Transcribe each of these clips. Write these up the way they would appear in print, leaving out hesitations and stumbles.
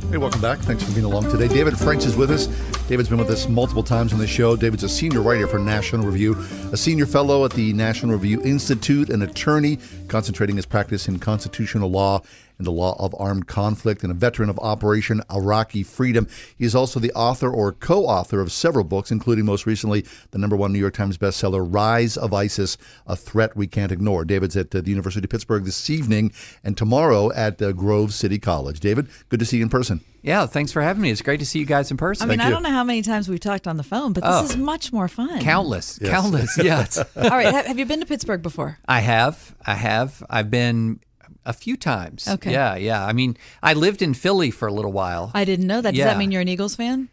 Hey, welcome back. Thanks for being along today. David French is with us. David's been with us multiple times on the show. David's a senior writer for National Review, a senior fellow at the National Review Institute, an attorney concentrating his practice in constitutional law and the law of armed conflict, and a veteran of Operation Iraqi Freedom. He is also the author or co-author of several books, including most recently the #1 New York Times bestseller, Rise of ISIS, A Threat We Can't Ignore. David's at the University of Pittsburgh this evening and tomorrow at Grove City College. David, good to see you in person. Yeah, thanks for having me. It's great to see you guys in person. I mean, I don't know how many times we've talked on the phone, but this is much more fun. Countless, Yes. countless, yes. All right, have you been to Pittsburgh before? I have. I've been a few times. Okay. Yeah. I mean, I lived in Philly for a little while. I didn't know that. Does Yeah. that mean you're an Eagles fan?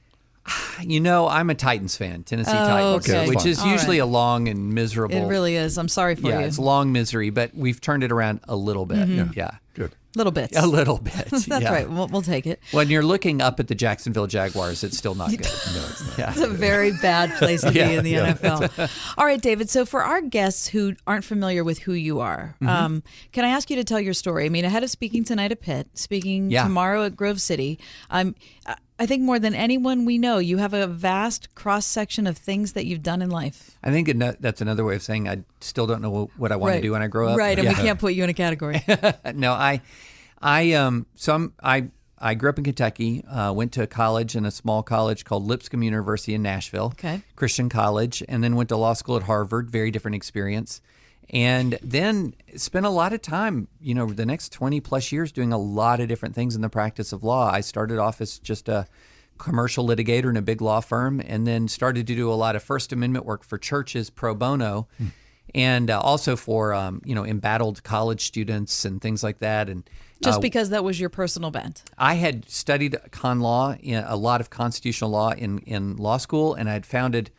You know, I'm a Titans fan, Tennessee Titans, okay. which Fine. is All usually right. a long and miserable. It really is. I'm sorry for Yeah, you. it's long misery, but we've turned it around a little bit. Yeah. Good. Little bits. A little bit. That's yeah. right. We'll take it. When you're looking up at the Jacksonville Jaguars, it's still not good. No, it's not. Yeah. It's a very bad place to be in the Yeah. NFL. All right, David. So for our guests who aren't familiar with who you are, can I ask you to tell your story? I mean, ahead of speaking tonight at Pitt, speaking tomorrow at Grove City, I think more than anyone we know, you have a vast cross-section of things that you've done in life. I think that's another way of saying I still don't know what I want to do when I grow up. Right, and Yeah. we can't put you in a category. No, I grew up in Kentucky, went to college in a small college called Lipscomb University in Nashville, Okay. Christian college, and then went to law school at Harvard, very different experience. And then spent a lot of time, the next 20 plus years doing a lot of different things in the practice of law. I started off as just a commercial litigator in a big law firm, and then started to do a lot of First Amendment work for churches pro bono, and also for, embattled college students and things like that. And Just because that was your personal bent. I had studied con law, a lot of constitutional law in law school, and I had founded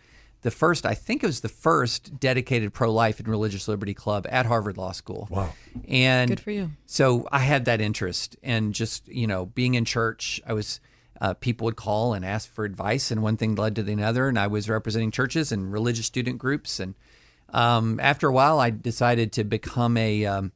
the first dedicated pro-life and religious liberty club at Harvard Law School. Wow. And Good for you. So I had that interest, and just, being in church, I was, people would call and ask for advice, and one thing led to the other, and I was representing churches and religious student groups. And after a while, I decided to become a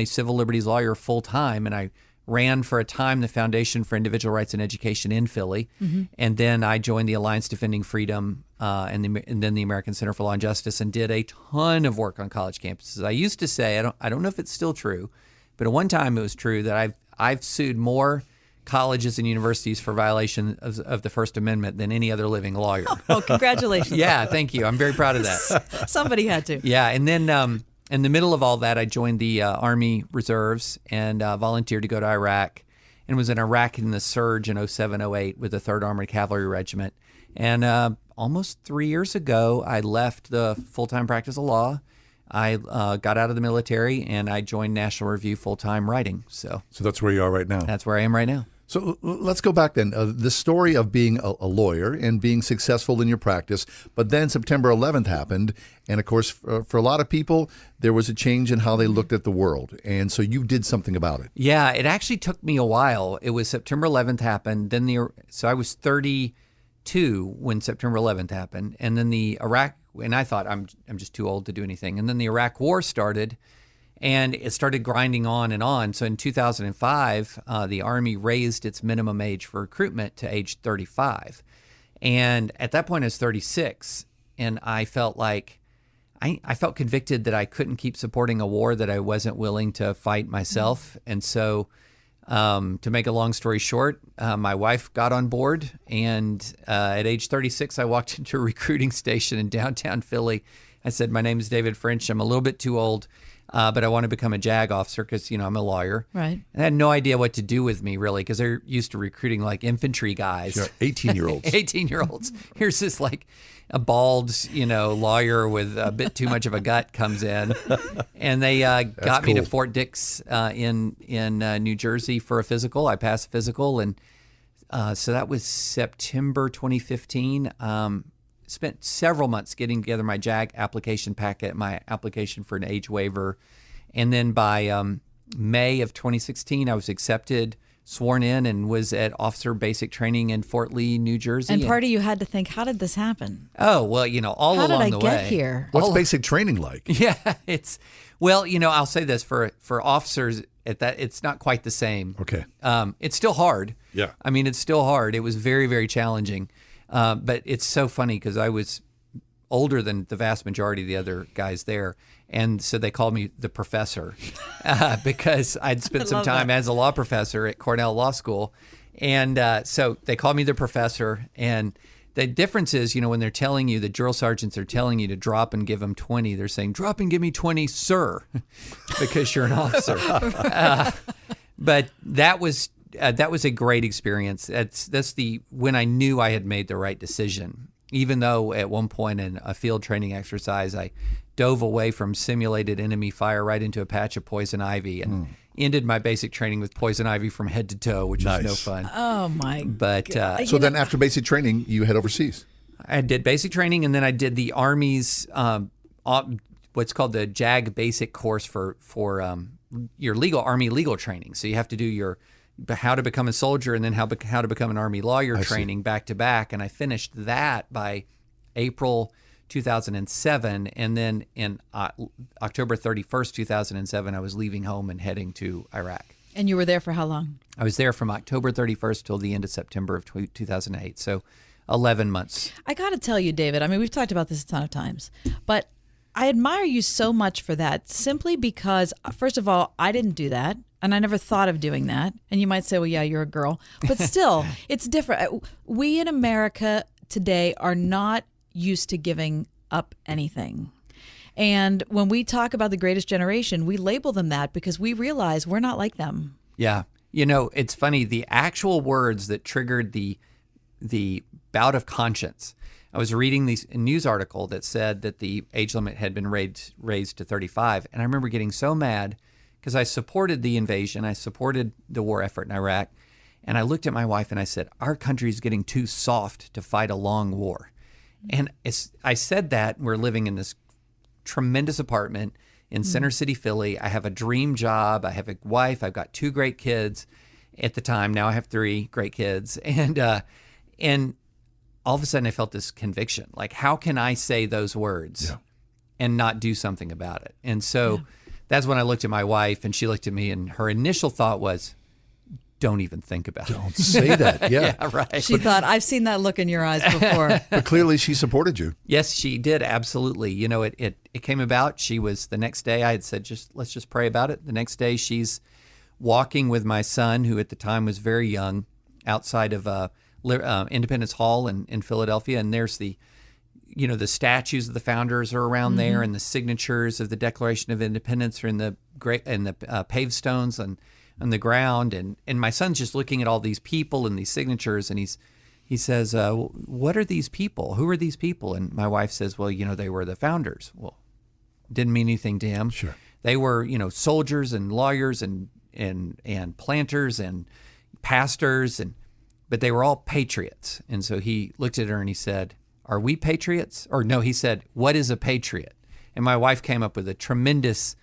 civil liberties lawyer full time, and I ran for a time the Foundation for Individual Rights and Education in Philly, and then I joined the Alliance Defending Freedom and then the American Center for Law and Justice, and did a ton of work on college campuses. I used to say, I don't know if it's still true, but at one time it was true that I've sued more colleges and universities for violation of the First Amendment than any other living lawyer. Oh, congratulations. Yeah, thank you. I'm very proud of that. Somebody had to. Yeah, and then in the middle of all that, I joined the Army Reserves and volunteered to go to Iraq, and was in Iraq in the surge in 07-08 with the 3rd Armored Cavalry Regiment. And almost 3 years ago, I left the full-time practice of law. I got out of the military, and I joined National Review full-time writing. So that's where you are right now. that's where I am right now. So let's go back then. The story of being a lawyer and being successful in your practice, but then September 11th happened. And of course, for a lot of people, there was a change in how they looked at the world. And so you did something about it. Yeah, it actually took me a while. It was September 11th happened. So I was 32 when September 11th happened. And then the Iraq, and I thought I'm just too old to do anything. And then the Iraq War started. And it started grinding on and on. So in 2005, the Army raised its minimum age for recruitment to age 35. And at that point, I was 36. And I felt like, I felt convicted that I couldn't keep supporting a war that I wasn't willing to fight myself. And so to make a long story short, my wife got on board. And at age 36, I walked into a recruiting station in downtown Philly. I said, my name is David French. I'm a little bit too old. But I want to become a JAG officer because, I'm a lawyer. Right. And I had no idea what to do with me, really, because they're used to recruiting like infantry guys. Sure, 18-year-olds. 18-year-olds. Here's this like a bald, lawyer with a bit too much of a gut comes in. And they got me to cool. Fort Dix in New Jersey for a physical. I passed the physical. And so that was September 2015. Spent several months getting together my JAG application packet, my application for an age waiver. And then by May of 2016, I was accepted sworn in and was at officer basic training in Fort Lee, New Jersey. And part of you had to think, how did this happen? Oh, well, all how along did the I way. get here? What's basic training like? Yeah, well, I'll say this for officers at that, it's not quite the same. Okay. It's still hard. Yeah. I mean, it's still hard. It was very, very challenging. But it's so funny because I was older than the vast majority of the other guys there. And so they called me the professor because I'd spent some time as a law professor at Cornell Law School. And so they called me the professor. And the difference is, when they're telling you, the drill sergeants are telling you to drop and give them 20, they're saying, drop and give me 20, sir, because you're an officer. But that was a great experience. That's when I knew I had made the right decision. Even though at one point in a field training exercise, I dove away from simulated enemy fire right into a patch of poison ivy and ended my basic training with poison ivy from head to toe, which was no fun. Oh, my God. So then after basic training, you head overseas. I did basic training, and then I did the Army's what's called the JAG basic course for your Army legal training. So you have to do how to become a soldier and then how to become an Army lawyer training back to back. And I finished that by April 2007. And then in October 31st, 2007, I was leaving home and heading to Iraq. And you were there for how long? I was there from October 31st till the end of September of 2008. So 11 months. I got to tell you, David, I mean, we've talked about this a ton of times, but I admire you so much for that, simply because, first of all, I didn't do that. And I never thought of doing that. And you might say, well, yeah, you're a girl. But still, it's different. We in America today are not used to giving up anything. And when we talk about the greatest generation, we label them that because we realize we're not like them. Yeah. It's funny. The actual words that triggered the bout of conscience. I was reading a news article that said that the age limit had been raised to 35. And I remember getting so mad because I supported the invasion. I supported the war effort in Iraq. And I looked at my wife and I said, our country is getting too soft to fight a long war. And I said that. We're living in this tremendous apartment in Center City, Philly. I have a dream job. I have a wife. I've got 2 great kids at the time. Now I have 3 great kids. And all of a sudden I felt this conviction. Like, how can I say those words and not do something about it? And so that's when I looked at my wife and she looked at me and her initial thought was, don't even think about it. Don't say that. Yeah. Yeah, right. She thought, I've seen that look in your eyes before. But clearly she supported you. Yes, she did. Absolutely. It came about. She was, the next day I had said, let's just pray about it. The next day she's walking with my son, who at the time was very young, outside of Independence Hall in Philadelphia. And there's the statues of the founders are around there, and the signatures of the Declaration of Independence are in the paved stones on the ground. And my son's just looking at all these people and these signatures, and he says, "What are these people? Who are these people?" And my wife says, "Well, they were the founders." Well, didn't mean anything to him. Sure, they were soldiers and lawyers and planters and pastors but they were all patriots. And so he looked at her and he said, "Are we patriots?" Or no, he said, "What is a patriot?" And my wife came up with a tremendous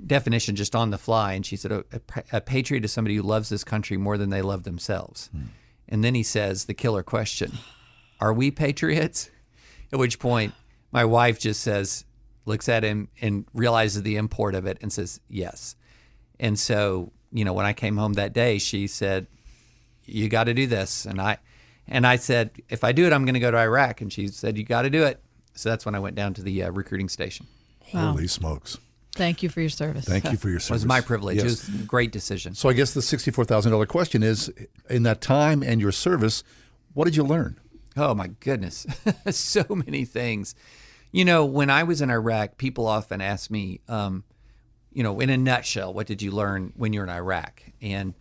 definition just on the fly. And she said, a patriot is somebody who loves this country more than they love themselves. And then he says the killer question, "Are we patriots?" At which point my wife just looks at him and realizes the import of it and says, "Yes." And so, when I came home that day, she said, "You got to do this." And I said, "If I do it, I'm going to go to Iraq." And she said, "You got to do it." So that's when I went down to the recruiting station. Wow. Holy smokes. Thank you for your service. Thank you for your service. It was my privilege. Yes. It was a great decision. So I guess the $64,000 question is, in that time and your service, what did you learn? Oh, my goodness. So many things. When I was in Iraq, people often ask me, in a nutshell, what did you learn when you're in Iraq? And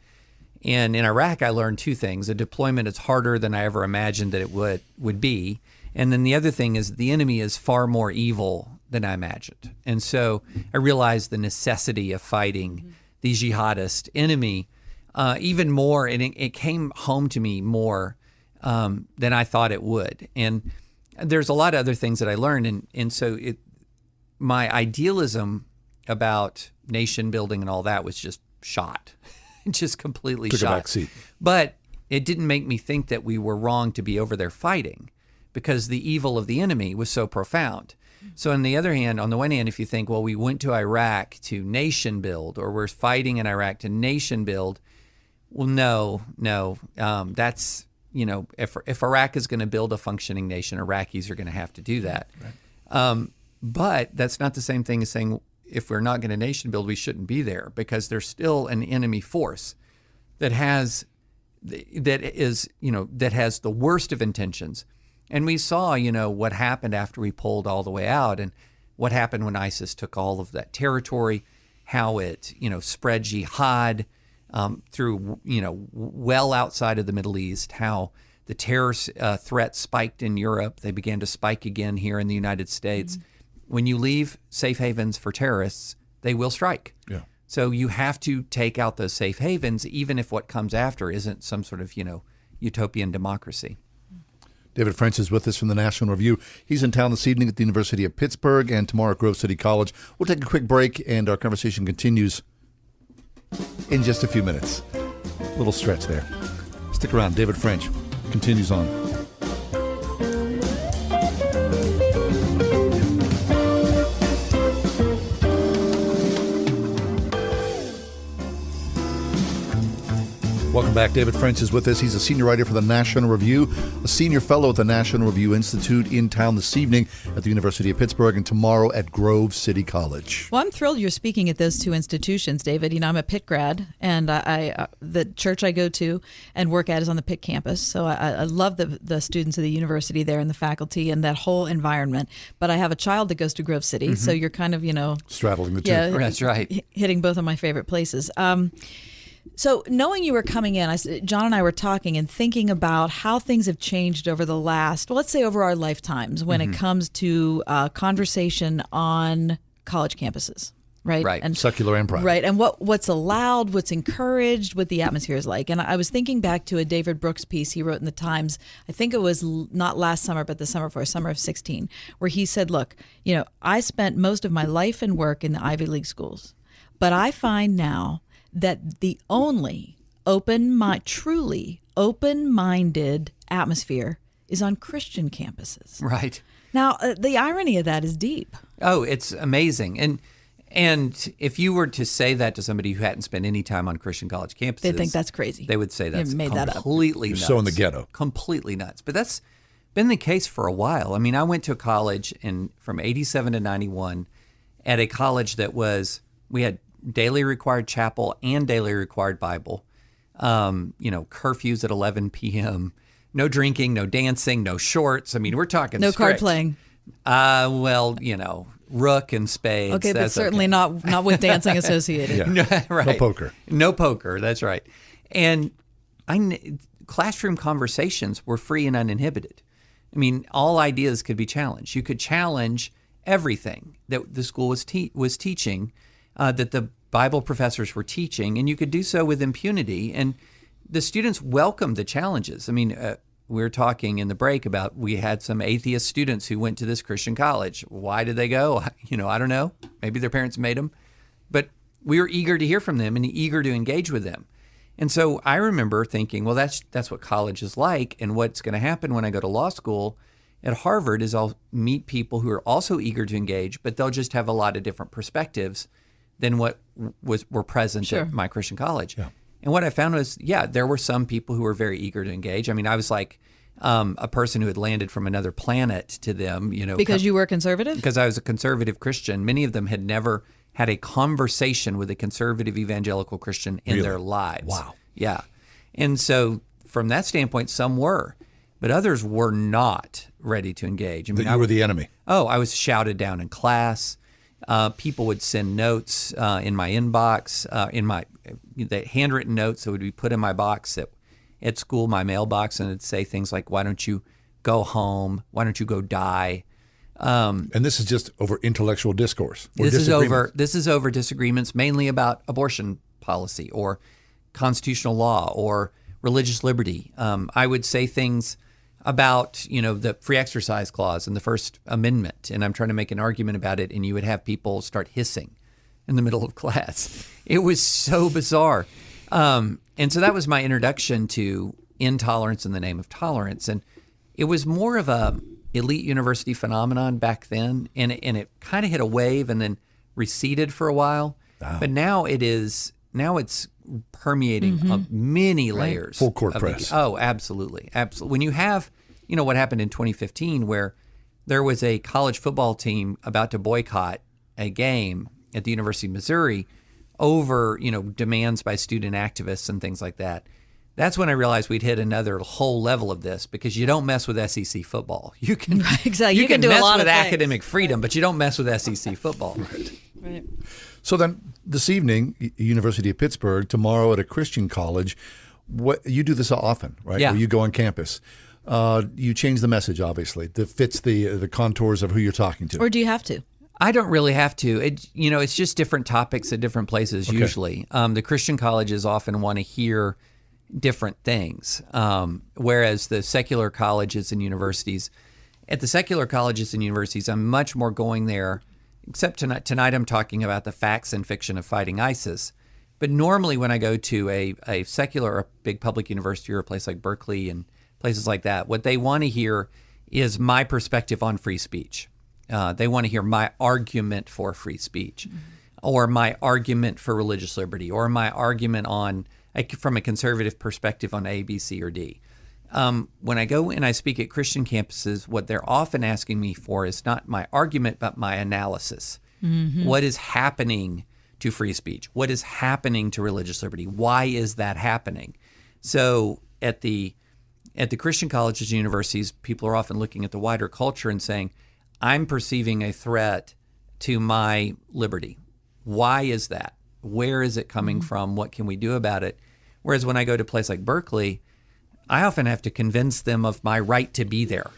in Iraq, I learned 2 things. A deployment is harder than I ever imagined that it would be. And then the other thing is the enemy is far more evil than I imagined. And so I realized the necessity of fighting the jihadist enemy even more. And it came home to me more than I thought it would. And there's a lot of other things that I learned. And so my idealism about nation building and all that was just shot. just completely Took shot. a back seat. But it didn't make me think that we were wrong to be over there fighting, because the evil of the enemy was so profound. So on the other hand, on the one hand, if you think, well, we went to Iraq to nation build, or we're fighting in Iraq to nation build, well, no. That's, if Iraq is going to build a functioning nation, Iraqis are going to have to do that. Right. But that's not the same thing as saying if we're not going to nation build, we shouldn't be there, because there's still an enemy force that has the worst of intentions. And we saw, what happened after we pulled all the way out, and what happened when ISIS took all of that territory, how it, spread jihad through, well outside of the Middle East, how the terror threat spiked in Europe. They began to spike again here in the United States. Mm-hmm. When you leave safe havens for terrorists, they will strike. Yeah. So you have to take out those safe havens, even if what comes after isn't some sort of, utopian democracy. David French is with us from the National Review. He's in town this evening at the University of Pittsburgh and tomorrow at Grove City College. We'll take a quick break, and our conversation continues in just a few minutes. A little stretch there. Stick around. David French continues on. Welcome back. David French is with us. He's a senior writer for the National Review, a senior fellow at the National Review Institute, in town this evening at the University of Pittsburgh and tomorrow at Grove City College. Well, I'm thrilled you're speaking at those two institutions, David. I'm a Pitt grad, and the church I go to and work at is on the Pitt campus. So I love the students of the university there and the faculty and that whole environment. But I have a child that goes to Grove City, so you're kind of, straddling the two. Yeah, that's right. Hitting both of my favorite places. So knowing you were coming in, John and I were talking and thinking about how things have changed over the last, let's say over our lifetimes when it comes to conversation on college campuses, right? Right. And secular and private. Right. And what's allowed, what's encouraged, what the atmosphere is like. And I was thinking back to a David Brooks piece he wrote in the Times, I think it was not last summer, but the summer before, summer of 16, where he said, look, I spent most of my life and work in the Ivy League schools, but I find now that the only truly open-minded atmosphere is on Christian campuses. Right. Now, the irony of that is deep. Oh, it's amazing. And if you were to say that to somebody who hadn't spent any time on Christian college campuses, they think that's crazy. They would say that's made completely nuts. You're so in the ghetto. Completely nuts. But that's been the case for a while. I mean, I went to a college from 87 to 91 at a college that we had daily required chapel and daily required Bible, curfews at 11 p.m., no drinking, no dancing, no shorts. I mean, we're talking no strict. Card playing. Rook and spades. Okay, but certainly not with dancing associated. Yeah. Right. No poker. No poker, that's right. And classroom conversations were free and uninhibited. I mean, all ideas could be challenged. You could challenge everything that the school was teaching, that the Bible professors were teaching, and you could do so with impunity. And the students welcomed the challenges. I mean, we were talking in the break about we had some atheist students who went to this Christian college. Why did they go? I don't know. Maybe their parents made them. But we were eager to hear from them and eager to engage with them. And so I remember thinking, well, that's what college is like. And what's going to happen when I go to law school at Harvard is I'll meet people who are also eager to engage, but they'll just have a lot of different perspectives than what were present at my Christian college. Yeah. And what I found was, there were some people who were very eager to engage. I mean, I was like a person who had landed from another planet to them. Because you were conservative? Because I was a conservative Christian. Many of them had never had a conversation with a conservative evangelical Christian in their lives. Wow. Yeah. And so from that standpoint, some were. But others were not ready to engage. I mean, you were the enemy. Oh, I was shouted down in class. People would send notes in my inbox, the handwritten notes that would be put in my box at school, my mailbox, and it'd say things like, "Why don't you go home? Why don't you go die?" And this is just over intellectual discourse. This is over disagreements, mainly about abortion policy or constitutional law or religious liberty. I would say things about, the free exercise clause in the First Amendment, and I'm trying to make an argument about it, and you would have people start hissing in the middle of class. It was so bizarre. And so that was my introduction to intolerance in the name of tolerance. And it was more of a elite university phenomenon back then. And it kind of hit a wave and then receded for a while. Wow. But now it's permeating many layers. Full court press. Absolutely. Absolutely. When you have, what happened in 2015 where there was a college football team about to boycott a game at the University of Missouri over, demands by student activists and things like that. That's when I realized we'd hit another whole level of this, because you don't mess with SEC football. You can exactly. You can do mess a lot with of academic freedom, but you don't mess with SEC football. Right. So then this evening, University of Pittsburgh, tomorrow at a Christian college, you do this often, right? Yeah. Where you go on campus. You change the message, obviously, that fits the contours of who you're talking to. Or do you have to? I don't really have to. It's just different topics at different places usually. The Christian colleges often want to hear different things, whereas the secular colleges and universities, at the secular colleges and universities, I'm much more going there, except tonight I'm talking about the facts and fiction of fighting ISIS. But normally when I go to a secular or a big public university or a place like Berkeley and places like that, what they want to hear is my perspective on free speech. They want to hear my argument for free speech, or my argument for religious liberty, or my argument from a conservative perspective on A, B, C, or D. When I go and I speak at Christian campuses, what they're often asking me for is not my argument, but my analysis. Mm-hmm. What is happening to free speech? What is happening to religious liberty? Why is that happening? So at the Christian colleges and universities, people are often looking at the wider culture and saying, I'm perceiving a threat to my liberty. Why is that? Where is it coming from? What can we do about it? Whereas when I go to a place like Berkeley, I often have to convince them of my right to be there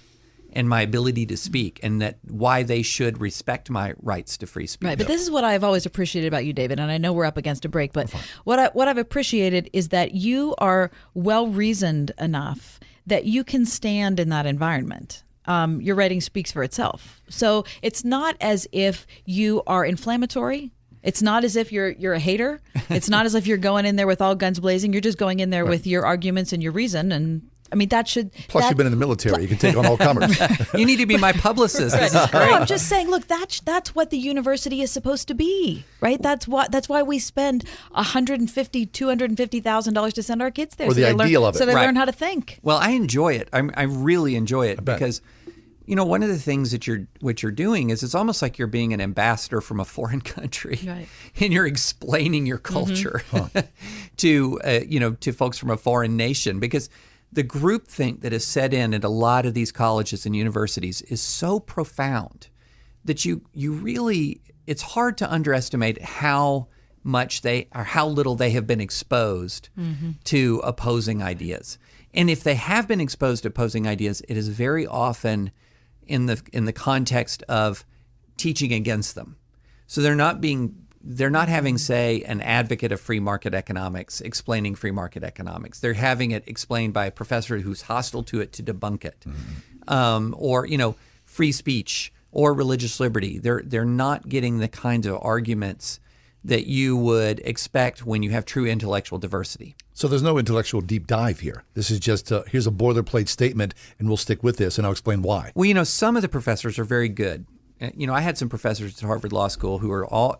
and my ability to speak, and that why they should respect my rights to free speech. Right, but this is what I've always appreciated about you, David, and I know we're up against a break, but what I've appreciated is that you are well-reasoned enough that you can stand in that environment. Your writing speaks for itself. So it's not as if you are inflammatory. It's not as if you're a hater. It's not as if you're going in there with all guns blazing. You're just going in there with your arguments and your reason. And I mean, that should... Plus, you've been in the military. You can take on all comers. You need to be my publicist. This is great. No, I'm just saying, look, that's what the university is supposed to be, right? That's why we spend $150,000, $250,000 to send our kids there. Or the ideal of it. So they learn how to think. Well, I enjoy it. I really enjoy it because... one of the things that you're doing is it's almost like you're being an ambassador from a foreign country, right? And you're explaining your culture to folks from a foreign nation, because the groupthink that is set in at a lot of these colleges and universities is so profound that you really, it's hard to underestimate how much how little they have been exposed to opposing ideas. And if they have been exposed to opposing ideas, it is very often in the context of teaching against them. So they're not having, say, an advocate of free market economics explaining free market economics. They're having it explained by a professor who's hostile to it to debunk it, or free speech or religious liberty. They're not getting the kinds of arguments that you would expect when you have true intellectual diversity. So there's no intellectual deep dive here. This is just, here's a boilerplate statement, and we'll stick with this, and I'll explain why. Well, some of the professors are very good. I had some professors at Harvard Law School who were all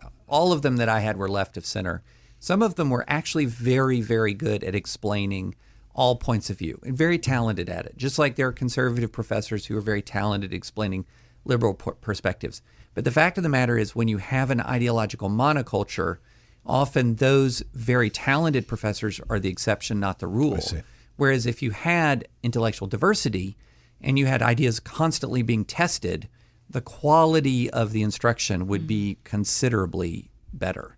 of them that I had were left of center. Some of them were actually very, very good at explaining all points of view and very talented at it, just like there are conservative professors who are very talented at explaining liberal perspectives. But the fact of the matter is, when you have an ideological monoculture, often those very talented professors are the exception, not the rule. Whereas if you had intellectual diversity and you had ideas constantly being tested, the quality of the instruction would be considerably better.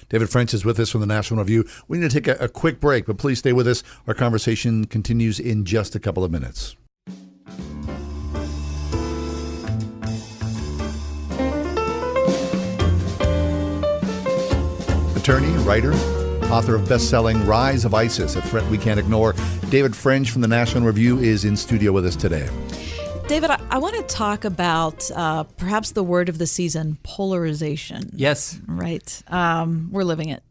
David French is with us from the National Review. We need to take a quick break, but please stay with us. Our conversation continues in just a couple of minutes. Attorney, writer, author of best-selling Rise of ISIS, A Threat We Can't Ignore. David French from the National Review is in studio with us today. David, I want to talk about perhaps the word of the season, polarization. Yes. Right. We're living it.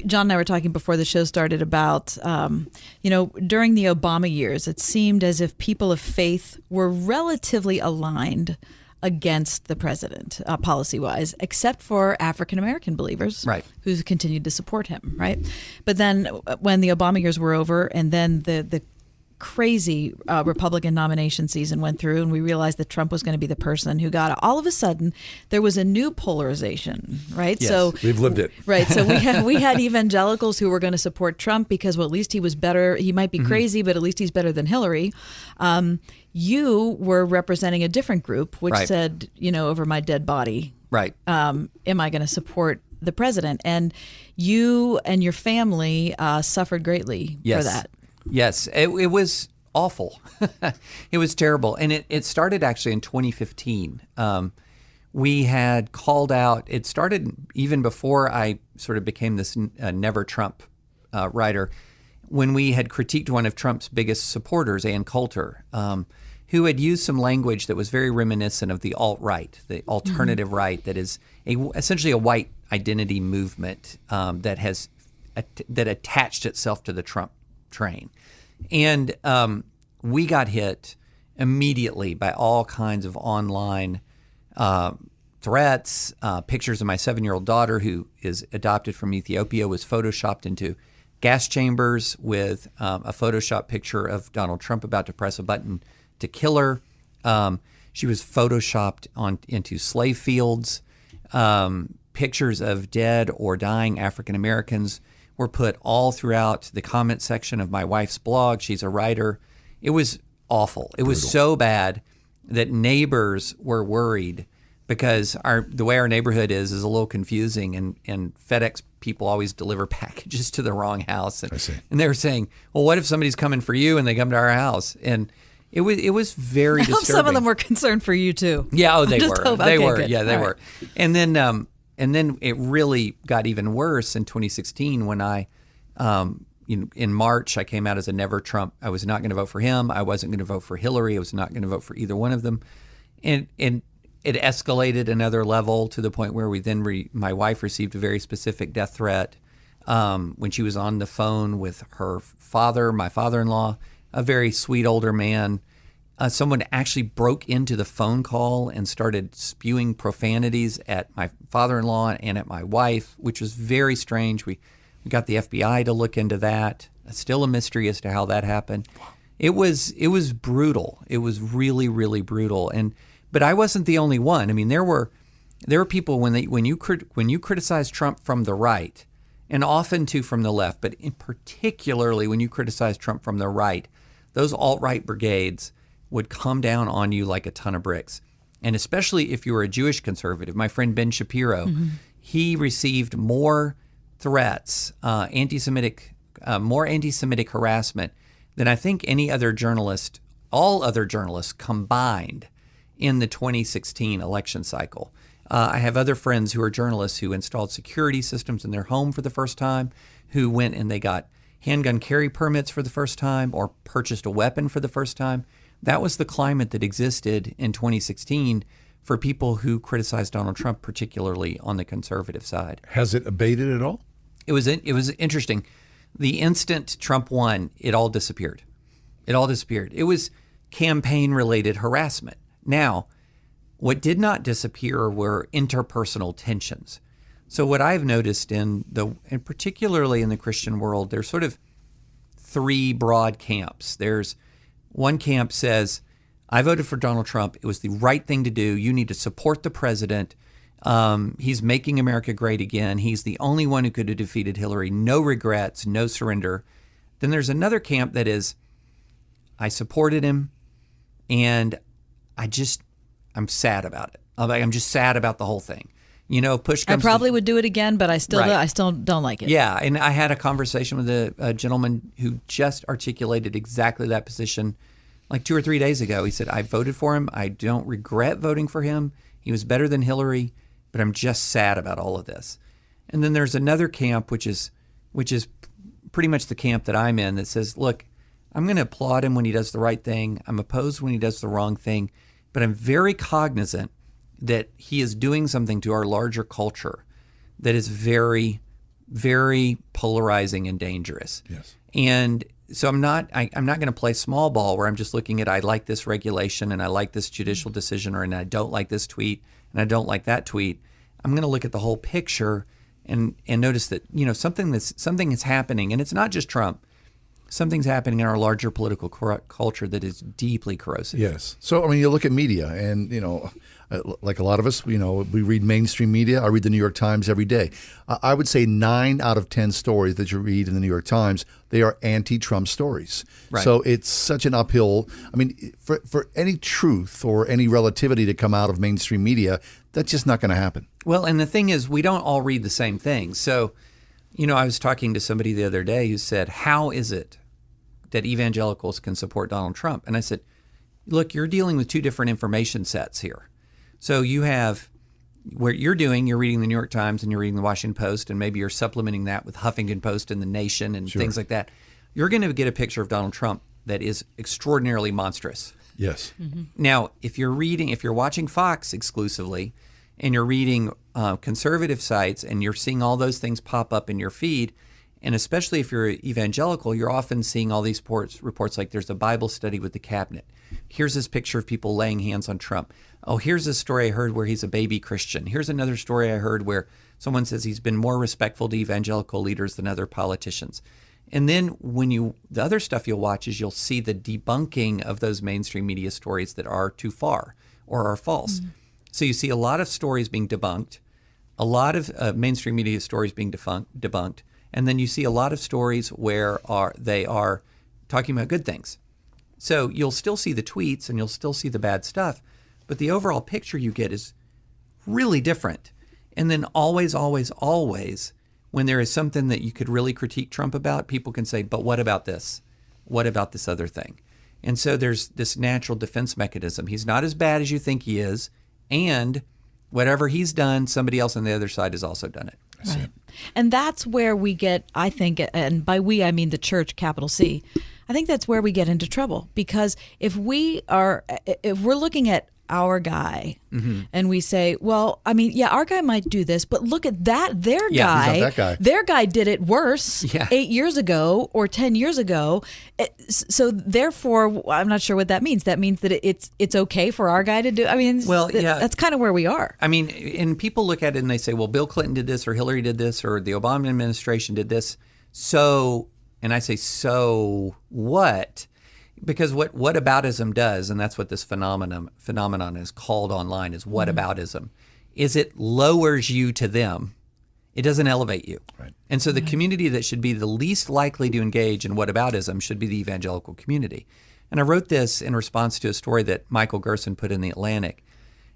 John and I were talking before the show started about, during the Obama years, it seemed as if people of faith were relatively aligned against the president, policy-wise, except for African-American believers, right, who continued to support him, right? But then when the Obama years were over and then the crazy Republican nomination season went through and we realized that Trump was going to be the person who got it, all of a sudden there was a new polarization, right? Yes, so we've lived it. Right. So we had evangelicals who were going to support Trump because, well, at least he was better. He might be crazy, but at least he's better than Hillary. You were representing a different group, which right. said, over my dead body, right? Am I going to support the president? And you and your family suffered greatly for that. Yes, it was awful. It was terrible. And it started actually in 2015. We had called out, it started even before I sort of became this Never Trump writer, when we had critiqued one of Trump's biggest supporters, Ann Coulter, who had used some language that was very reminiscent of the alt-right, the alternative right, that is essentially a white identity movement that attached itself to the Trump train. And we got hit immediately by all kinds of online threats. Pictures of my 7-year-old daughter, who is adopted from Ethiopia, was photoshopped into gas chambers with a Photoshop picture of Donald Trump about to press a button to kill her. She was photoshopped into slave fields. Pictures of dead or dying African Americans were put all throughout the comment section of my wife's blog. She's a writer. It was awful. It was so bad that neighbors were worried because the way our neighborhood is a little confusing, and FedEx people always deliver packages to the wrong house. I see. And they were saying, well, what if somebody's coming for you and they come to our house? And it was very disturbing. Some of them were concerned for you too. Yeah, they were. They were. Good. Yeah, they all were. Right. And then it really got even worse in 2016 when I, in March, I came out as a Never Trump. I was not going to vote for him. I wasn't going to vote for Hillary. I was not going to vote for either one of them. And it escalated another level to the point where we then my wife received a very specific death threat when she was on the phone with her father, my father-in-law, a very sweet older man. Someone actually broke into the phone call and started spewing profanities at my father-in-law and at my wife, which was very strange. We got the FBI to look into that. It's still a mystery as to how that happened. It was brutal. It was really, really brutal. But I wasn't the only one. I mean, there were people when you criticize Trump from the right, and often too from the left, but particularly when you criticize Trump from the right, those alt-right brigades would come down on you like a ton of bricks. And especially if you were a Jewish conservative. My friend Ben Shapiro, he received more threats, more anti-Semitic harassment than I think all other journalists combined in the 2016 election cycle. I have other friends who are journalists who installed security systems in their home for the first time, who went and they got handgun carry permits for the first time or purchased a weapon for the first time. That was the climate that existed in 2016 for people who criticized Donald Trump, particularly on the conservative side. Has it abated at all? It was interesting. The instant Trump won, it all disappeared. It was campaign-related harassment. Now, what did not disappear were interpersonal tensions. So what I've noticed and particularly in the Christian world, there's sort of three broad camps. There's one camp says, I voted for Donald Trump. It was the right thing to do. You need to support the president. He's making America great again. He's the only one who could have defeated Hillary. No regrets, no surrender. Then there's another camp that is, I supported him, and I'm sad about it. I'm just sad about the whole thing. Push comes. I probably would do it again, but I still don't like it. Yeah, and I had a conversation with a gentleman who just articulated exactly that position like 2 or 3 days ago. He said, I voted for him. I don't regret voting for him. He was better than Hillary, but I'm just sad about all of this. And then there's another camp, which is pretty much the camp that I'm in, that says, look, I'm going to applaud him when he does the right thing. I'm opposed when he does the wrong thing, but I'm very cognizant that he is doing something to our larger culture that is very very polarizing and dangerous. Yes. And so I'm not going to play small ball where I'm just looking at I like this regulation and I like this judicial decision, and I don't like this tweet and I don't like that tweet. I'm going to look at the whole picture and notice that, something is happening, and it's not just Trump. Something's happening in our larger political culture that is deeply corrosive. Yes. So, you look at media, and, like a lot of us, we read mainstream media. I read the New York Times every day. I would say 9 out of 10 stories that you read in the New York Times, they are anti-Trump stories. Right. So it's such an uphill. For any truth or any relativity to come out of mainstream media, that's just not going to happen. Well, and the thing is, we don't all read the same thing. So, I was talking to somebody the other day who said, how is it that evangelicals can support Donald Trump? And I said, look, you're dealing with 2 different information sets here. So you have what you're reading the New York Times and you're reading the Washington Post, and maybe you're supplementing that with Huffington Post and the Nation and things like that. You're going to get a picture of Donald Trump that is extraordinarily monstrous. Yes. Mm-hmm. Now, if you're watching Fox exclusively and you're reading conservative sites and you're seeing all those things pop up in your feed, and especially if you're evangelical, you're often seeing all these reports like there's a Bible study with the cabinet. Here's this picture of people laying hands on Trump. Oh, here's a story I heard where he's a baby Christian. Here's another story I heard where someone says he's been more respectful to evangelical leaders than other politicians. And then the other stuff you'll watch is you'll see the debunking of those mainstream media stories that are too far or are false. Mm-hmm. So you see a lot of stories being debunked, a lot of mainstream media stories being debunked, and then you see a lot of stories where they are talking about good things. So you'll still see the tweets and you'll still see the bad stuff, but the overall picture you get is really different. And then always, always, always, when there is something that you could really critique Trump about, people can say, but what about this? What about this other thing? And so there's this natural defense mechanism. He's not as bad as you think he is, and whatever he's done, somebody else on the other side has also done it. Right. And that's where we get, I think, and by we, I mean the church, capital C, I think that's where we get into trouble. Because if we're looking at our guy and we say, well, our guy might do this, but look at that, their guy, he's not that guy. Their guy did it worse 8 years ago or 10 years ago. So therefore, I'm not sure what that means. That means that it's okay for our guy to do. That's kind of where we are. And people look at it and they say, well, Bill Clinton did this, or Hillary did this, or the Obama administration did this. So, and I say, so what? Because what whataboutism does, and that's what this phenomenon is called online, is whataboutism, is it lowers you to them. It doesn't elevate you. Right. And so the community that should be the least likely to engage in whataboutism should be the evangelical community. And I wrote this in response to a story that Michael Gerson put in The Atlantic.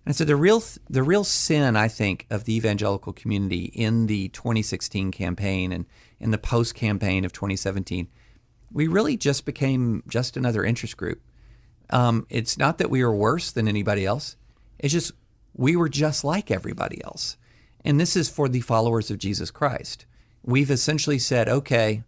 And I said the real sin, I think, of the evangelical community in the 2016 campaign and in the post-campaign of 2017, we really just became just another interest group. It's not that we were worse than anybody else. It's just we were just like everybody else. And this is for the followers of Jesus Christ. We've essentially said, okay,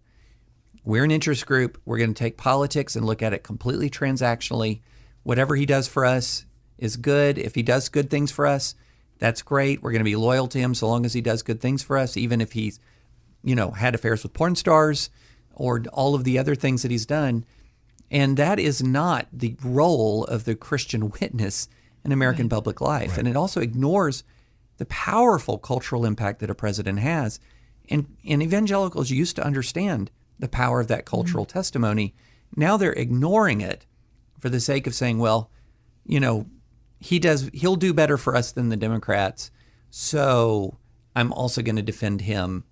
we're an interest group. We're going to take politics and look at it completely transactionally. Whatever he does for us is good. If he does good things for us, that's great. We're going to be loyal to him so long as he does good things for us, even if he's, had affairs with porn stars or all of the other things that he's done. And that is not the role of the Christian witness in American public life. Right. And it also ignores the powerful cultural impact that a president has. And evangelicals used to understand the power of that cultural testimony. Now they're ignoring it for the sake of saying, well, he'll do better for us than the Democrats, so I'm also going to defend him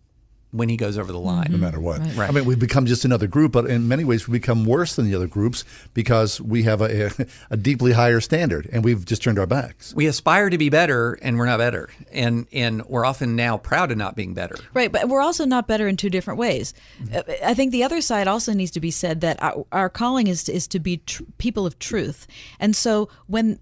when he goes over the line. No matter what. Right. We've become just another group, but in many ways we become worse than the other groups because we have a deeply higher standard, and we've just turned our backs. We aspire to be better, and we're not better. And we're often now proud of not being better. Right, but we're also not better in 2 different ways. I think the other side also needs to be said that our calling is to be people of truth. And so when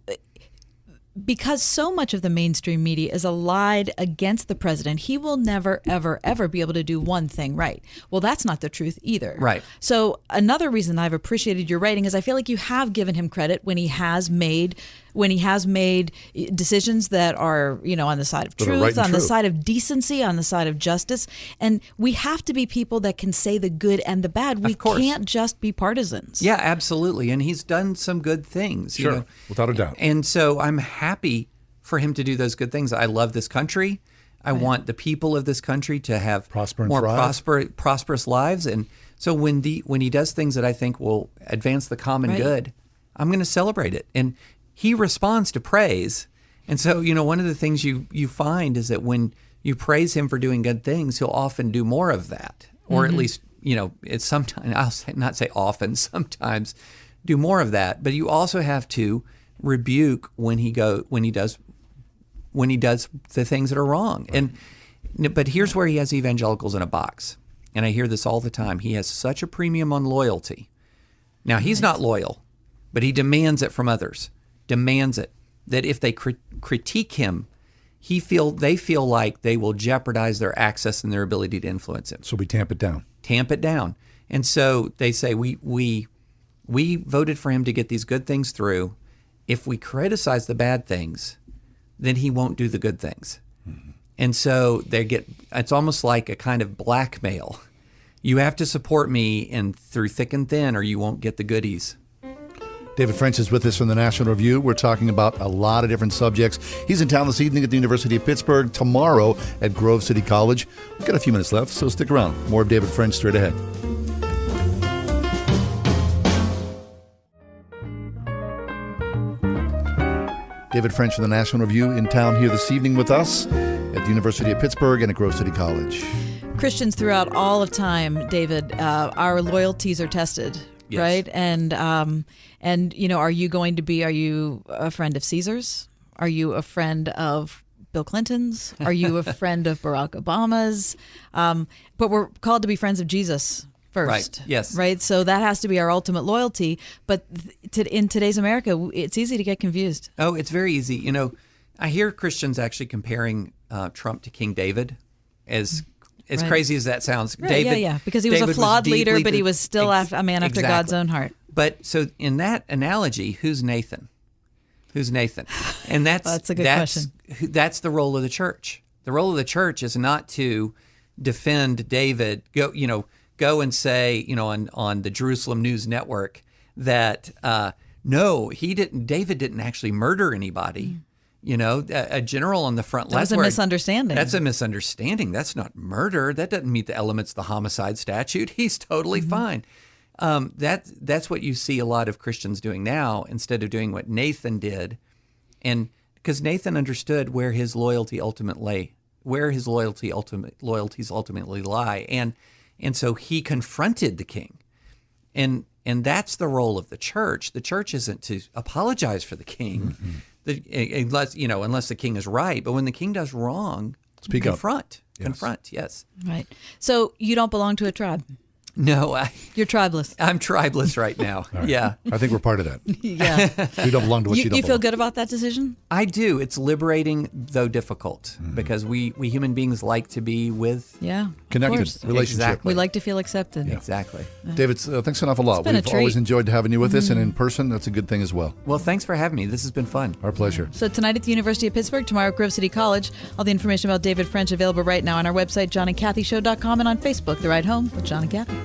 because so much of the mainstream media is allied against the president, he will never, ever, ever be able to do one thing right. Well, that's not the truth either. Right. So another reason I've appreciated your writing is I feel like you have given him credit when he has made decisions that are, on the side of truth, right on the true. side of decency, on the side of justice. And we have to be people that can say the good and the bad. We can't just be partisans. Yeah, absolutely. And he's done some good things. Sure, without a doubt. And so I'm happy for him to do those good things. I love this country. I want the people of this country to have more prosperous lives. And so when he does things that I think will advance the common good, I'm going to celebrate it. And he responds to praise. And so, one of the things you find is that when you praise him for doing good things, he'll often do more of that. Or at least, it's sometimes, not say often, sometimes do more of that. But you also have to rebuke when he does the things that are wrong. But here's where he has evangelicals in a box. And I hear this all the time. He has such a premium on loyalty. Now, he's not loyal, but he demands it from others. Demands it, that if they critique him, they feel like they will jeopardize their access and their ability to influence him. So we tamp it down. Tamp it down. And so they say, we voted for him to get these good things through. If we criticize the bad things, then he won't do the good things. Mm-hmm. And so it's almost like a kind of blackmail. You have to support me through thick and thin, or you won't get the goodies. David French is with us from the National Review. We're talking about a lot of different subjects. He's in town this evening at the University of Pittsburgh, tomorrow at Grove City College. We've got a few minutes left, so stick around. More of David French straight ahead. David French from the National Review in town here this evening with us at the University of Pittsburgh and at Grove City College. Christians throughout all of time, David, our loyalties are tested. Yes. Right. And are you a friend of Caesar's? Are you a friend of Bill Clinton's? Are you a friend of Barack Obama's? But we're called to be friends of Jesus first. Right. Yes. Right. So that has to be our ultimate loyalty. But in today's America, it's easy to get confused. Oh, it's very easy. I hear Christians actually comparing Trump to King David as crazy as that sounds. Right, David, because he was a flawed leader, but he was still a man after exactly. God's own heart. But so in that analogy, who's Nathan? Who's Nathan? And that's a good question. That's the role of the church. The role of the church is not to defend David. Go and say, on the Jerusalem News Network that no, David didn't actually murder anybody. A general on the front line. That's a misunderstanding. That's a misunderstanding. That's not murder. That doesn't meet the elements of the homicide statute. He's totally fine. That's what you see a lot of Christians doing now instead of doing what Nathan did. And because Nathan understood where his loyalties ultimately lie. And so he confronted the king. And that's the role of the church. The church isn't to apologize for the king. Mm-hmm. Unless the king is right. But when the king does wrong, confront. Yes. Confront, yes. Right. So you don't belong to a tribe? No. You're tribeless. I'm tribeless right now. Right. Yeah. I think we're part of that. Yeah. We don't belong to what you don't belong. You feel good about that decision? I do. It's liberating, though difficult, because we human beings like to be with... Yeah. Connected relationship. Exactly. We like to feel accepted. Yeah. Exactly. David, thanks an awful lot. We've always enjoyed having you with us, and in person, that's a good thing as well. Well, thanks for having me. This has been fun. Our pleasure. So tonight at the University of Pittsburgh, tomorrow at Grove City College. All the information about David French available right now on our website, johnandkathyshow.com, and on Facebook, The Ride Home with John and Kathy.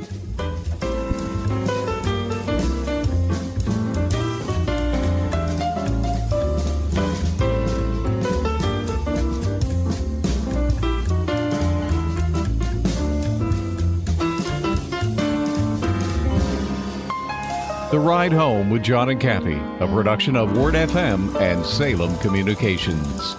The Ride Home with John and Kathy, a production of Word FM and Salem Communications.